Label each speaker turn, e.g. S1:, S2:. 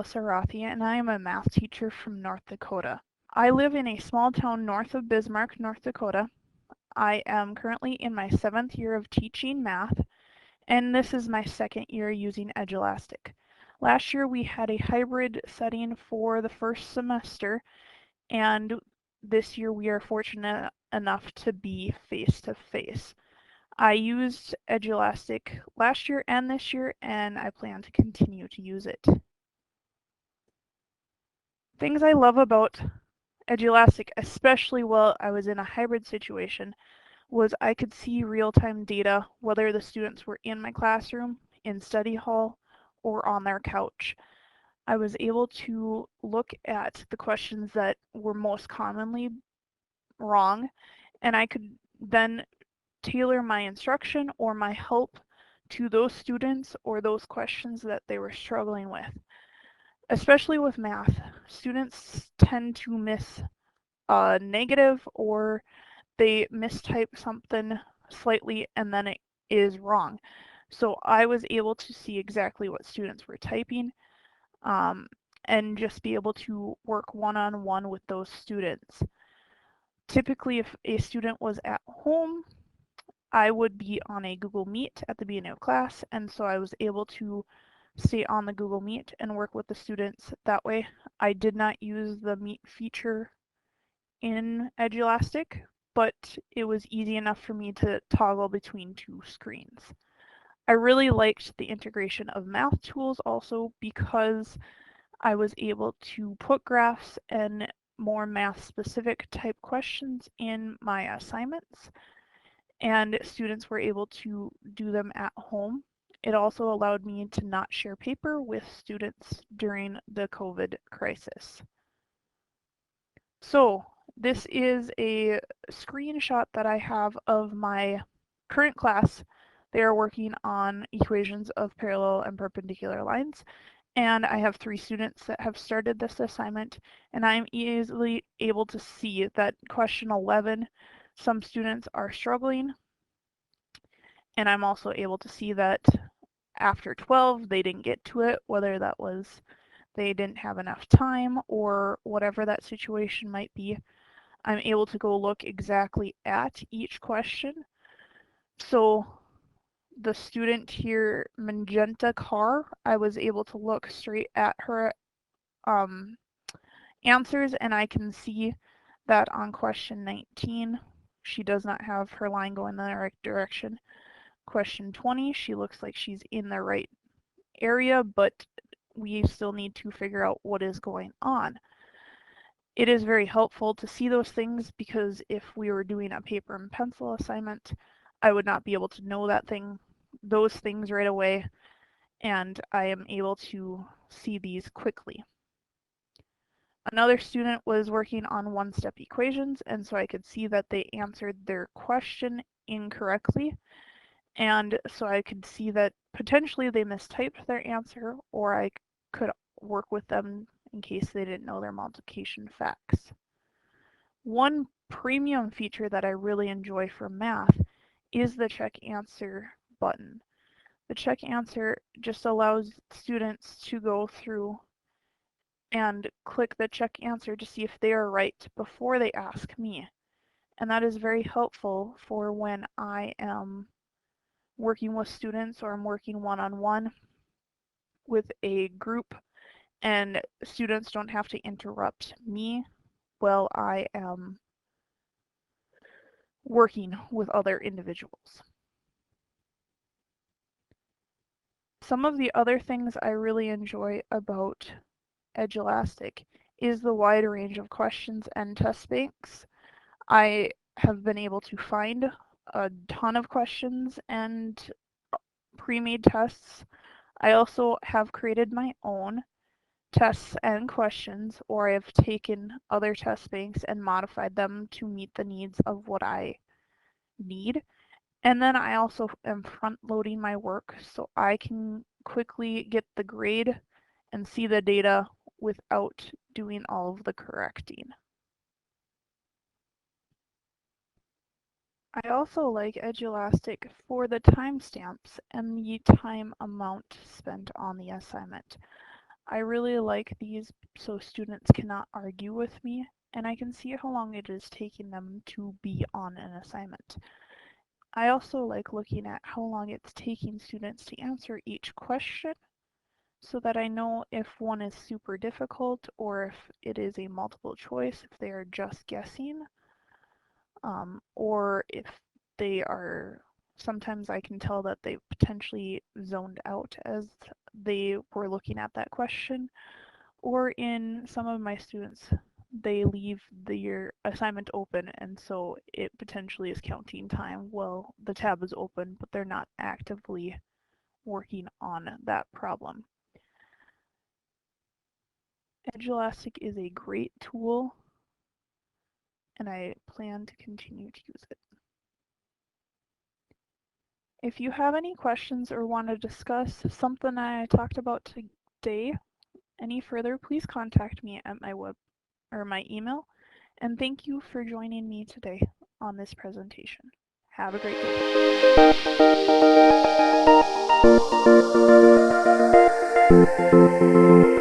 S1: Melissa Rothe, and I am a math teacher from North Dakota. I live in a small town north of Bismarck, North Dakota. I am currently in my 7th year of teaching math, and this is my 2nd year using Edulastic. Last year we had a hybrid setting for the first semester, and this year we are fortunate enough to be face-to-face. I used Edulastic last year and this year, and I plan to continue to use it. Things I love about Edulastic, especially while I was in a hybrid situation, was I could see real-time data whether the students were in my classroom, in study hall, or on their couch. I was able to look at the questions that were most commonly wrong, and I could then tailor my instruction or my help to those students or those questions that they were struggling with. Especially with math, students tend to miss a negative or they mistype something slightly and then it is wrong. So I was able to see exactly what students were typing and just be able to work one-on-one with those students. Typically, if a student was at home, I would be on a Google Meet at the beginning of class, and so I was able to stay on the Google Meet and work with the students that way. I did not use the Meet feature in Edulastic, but it was easy enough for me to toggle between two screens. I really liked the integration of math tools also because I was able to put graphs and more math specific type questions in my assignments, and students were able to do them at home. It also allowed me to not share paper with students during the COVID crisis. So this is a screenshot that I have of my current class. They are working on equations of parallel and perpendicular lines, and I have 3 students that have started this assignment, and I'm easily able to see that question 11, some students are struggling, and I'm also able to see that after 12 they didn't get to it, whether that was they didn't have enough time or whatever that situation might be. I'm able to go look exactly at each question. So the student here, Magenta Car, I was able to look straight at her answers, and I can see that on question 19, she does not have her line going in the right direction. Question 20, she looks like she's in the right area, but we still need to figure out what is going on. It is very helpful to see those things because if we were doing a paper and pencil assignment, I would not be able to know those things right away, and I am able to see these quickly. Another student was working on one-step equations, and so I could see that they answered their question incorrectly, and so I could see that potentially they mistyped their answer, or I could work with them in case they didn't know their multiplication facts. One premium feature that I really enjoy for math is the check answer button. The check answer just allows students to go through and click the check answer to see if they are right before they ask me. And that is very helpful for when I am working with students or I'm working one-on-one with a group and students don't have to interrupt me while I am working with other individuals. Some of the other things I really enjoy about Edulastic is the wide range of questions and test banks. I have been able to find a ton of questions and pre-made tests. I also have created my own tests and questions, or I have taken other test banks and modified them to meet the needs of what I need. And then I also am front loading my work so I can quickly get the grade and see the data without doing all of the correcting. I also like Edulastic for the timestamps and the time amount spent on the assignment. I really like these so students cannot argue with me, and I can see how long it is taking them to be on an assignment. I also like looking at how long it's taking students to answer each question so that I know if one is super difficult or if it is a multiple choice, if they are just guessing, or if they are, sometimes I can tell that they potentially zoned out as they were looking at that question, or in some of my students, they leave the assignment open and so it potentially is counting time while the tab is open, but they're not actively working on that problem. Edulastic is a great tool and I plan to continue to use it. If you have any questions or want to discuss something I talked about today any further, please contact me at my my email. And thank you for joining me today on this presentation. Have a great day.